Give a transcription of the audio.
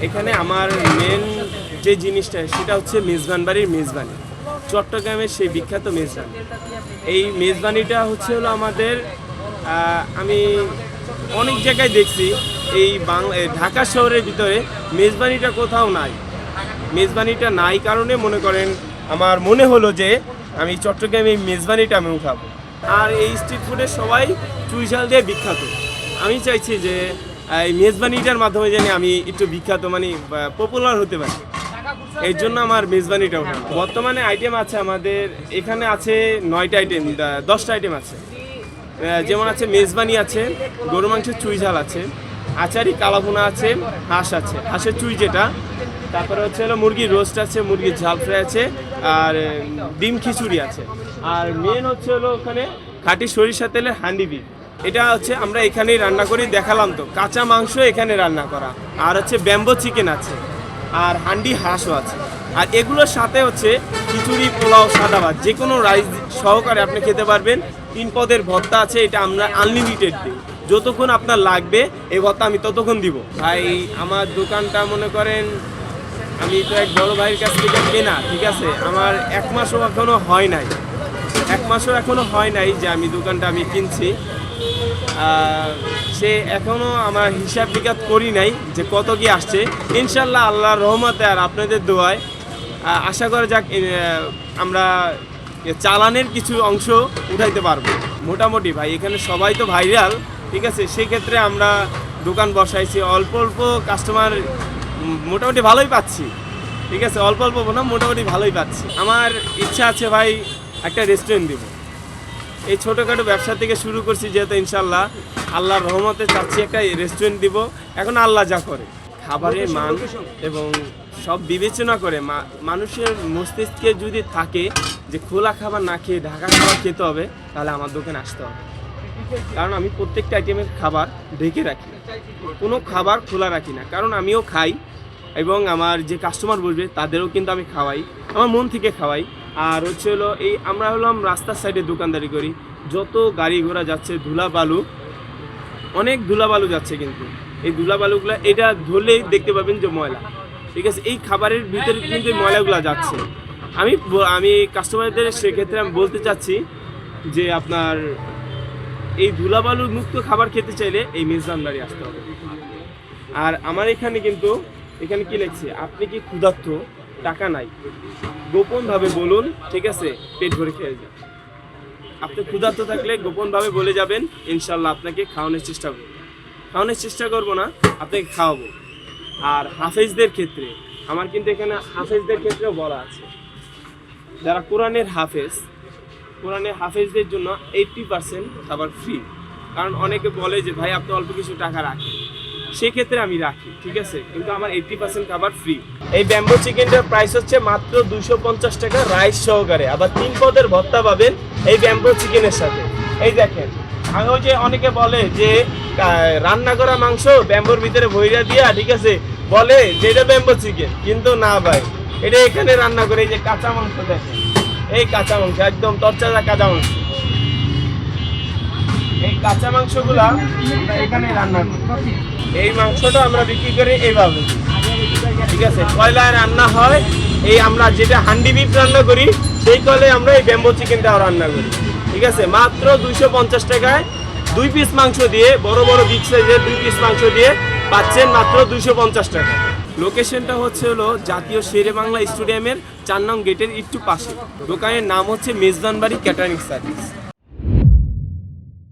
এখানে আমার মেন যে জিনিসটা সেটা হচ্ছে মেজবান বাড়ির মেজবানি, চট্টগ্রামের সেই বিখ্যাত মেজবানি। এই মেজবানিটা হচ্ছে হলো আমাদের আমি অনেক জায়গায় দেখছি এই ঢাকা শহরের ভিতরে মেজবানিটা কোথাও নাই। মেজবানিটা নাই কারণে মনে করেন আমার মনে হলো যে আমি চট্টগ্রামে এই মেজবানিটা আমি উঠাবো। আর এই স্ট্রিট ফুডের সবাই চুইঝাল দিয়ে বিখ্যাত। আমি চাইছি যে এই মেজবানিটার মাধ্যমে জানি আমি একটু বিখ্যাত মানে পপুলার হতে পারি, এর জন্য আমার মেজবানিটা উঠানো। বর্তমানে আইটেম আছে আমাদের এখানে আছে 9টা আইটেম, 10টা আইটেম আছে। যেমন আছে মেজবানি আছে, গরু মাংসের চুইঝাল আছে, আচারি কালাভুনা আছে, হাঁস আছে, হাঁসের চুই যেটা, তারপরে হচ্ছে হলো মুরগির রোস্ট আছে, মুরগির ঝাল ফ্রাই আছে, আর ডিম খিচুড়ি আছে। আর মেন হচ্ছে হলো ওখানে খাঁটি সরিষা তেলের হান্ডি বিফ, এটা হচ্ছে আমরা এখানেই রান্না করি, দেখালাম তো। কাঁচা মাংস এখানে রান্না করা, আর হচ্ছে ব্যাম্বো চিকেন আছে, আর হান্ডি হাঁসও আছে। আর এগুলোর সাথে হচ্ছে খিচুড়ি, পোলাও, সাদা ভাত, যে কোনো রাইস সহকারে আপনি খেতে পারবেন। 3 পদের ভর্তা আছে, এটা আমরা আনলিমিটেড দিই, যতক্ষণ আপনার লাগবে এই ভর্তা আমি ততক্ষণ দিব। ভাই আমার দোকানটা মনে করেন আমি তো এক বড় ভাইয়ের কাছ থেকে কেনা, ঠিক আছে, আমার 1 মাসও এখনো হয় নাই, 1 মাসও এখনো হয় নাই যে আমি দোকানটা আমি কিনছি। সে এখনো আমার হিসাব বিকাত করি নাই যে কত কি আসছে। ইনশাল্লাহ আল্লাহর রহমতে আর আপনাদের দোয়ায় আশা করা যাক আমরা চালানের কিছু অংশ উঠাইতে পারবো মোটামুটি। ভাই এখানে সবাই তো ভাইরাল, ঠিক আছে, সেক্ষেত্রে আমরা দোকান বসাইছি, অল্প অল্প কাস্টমার মোটামুটি ভালোই পাচ্ছি, ঠিক আছে, অল্প অল্প না মোটামুটি ভালোই পাচ্ছি। আমার ইচ্ছা আছে ভাই একটা রেস্টুরেন্ট দেবো। এই ছোটোখাটো ব্যবসা থেকে শুরু করছি যেহেতু, ইনশাল্লাহ আল্লাহর রহমতে চাচ্ছি একটা রেস্টুরেন্ট দিব। এখন আল্লাহ যা করে, খাবারের মান এবং সব বিবেচনা করে মানুষের মস্তিষ্কে যদি থাকে যে খোলা খাবার না খেয়ে ঢাকা খাবার খেতে হবে, তাহলে আমার দোকানে আসতে হবে। কারণ আমি প্রত্যেকটা আইটেমের খাবার ঢেকে রাখি, কোনো খাবার খোলা রাখি না, কারণ আমিও খাই এবং আমার যে কাস্টমার বসবে তাদেরও কিন্তু আমি খাওয়াই, আমার মন থেকে খাওয়াই। আর হচ্ছে হলো এই আমরা হলাম রাস্তার সাইডে দোকানদারি করি, যত গাড়ি ঘোড়া যাচ্ছে ধুলা বালু, অনেক ধুলা বালু যাচ্ছে, কিন্তু এই ধুলা বালুগুলো এটা ধরলেই দেখতে পাবেন যে ময়লা, ঠিক আছে, এই খাবারের ভিতরে কিন্তু ময়লাগুলো যাচ্ছে। আমি কাস্টমারদের সেক্ষেত্রে আমি বলতে চাচ্ছি যে আপনার এই ধুলাবালু মুক্ত খাবার খেতে চাইলে এই মেজবান বাড়ি আসতে হবে। আর আমার এখানে কিন্তু এখানে কি লিখছে, আপনি কি ক্ষুধার্ত, টাকা নাই, গোপনভাবে বলুন, ঠিক আছে, পেট ভরে খেয়ে যান। আপনি ক্ষুধার্ত থাকলে গোপনভাবে বলে যাবেন, ইনশাল্লাহ আপনাকে খাওয়ানোর চেষ্টা করবো না, আপনাকে খাওয়াবো। আর হাফেজদের ক্ষেত্রে আমার কিন্তু এখানে হাফেজদের ক্ষেত্রেও বলা আছে, যারা কোরআনের হাফেজদের জন্য 80% খাবার ফ্রি। কারণ অনেকে বলে যে ভাই আপনি অল্প কিছু টাকা রাখেন, সেক্ষেত্রে আমি রাখি, ঠিক আছে, কিন্তু আমার 80% খাবার ফ্রি। এই ব্যাম্বো চিকেনটার প্রাইস হচ্ছে মাত্র 250 টাকা রাইস সহকারে, আবার 3 পদের ভর্তা পাবেন এই ব্যাম্বো চিকেনের সাথে। এই দেখেন, আমি ওই যে অনেকে বলে যে রান্না করা মাংস ব্যাম্বোর ভিতরে ভইরা দিয়া, ঠিক আছে, বলে যে এটা ব্যাম্বো চিকেন, কিন্তু না ভাই, এটা এখানে রান্না করে। এই যে কাঁচা মাংস দেখেন, এই কাঁচা মাংস একদম তরতাজা কাঁচা মাংস, এই কাঁচা মাংসগুলা আমরা এখানে রান্না করি। এই মাংসটা আমরা বিক্রি করি এইভাবে, ঠিক আছে, কয়লায় রান্না হয়। এই আমরা যেটা হান্ডি বিফ রান্না করি সেই কলে আমরা এই ব্যাম্বো চিকেনটাও রান্না করি, ঠিক আছে। মাত্র 250 টাকায় 2 পিস মাংস দিয়ে, বড় বড় বিগ সাইজের 2 পিস মাংস দিয়ে পাচ্ছেন মাত্র 250 টাকা। লোকেশনটা হচ্ছে হলো জাতীয় শেরে বাংলা স্টেডিয়ামের 4 নং গেটের একটু পাশে। দোকানের নাম হচ্ছে মেজবান বাড়ি ক্যাটারিং সার্ভিস।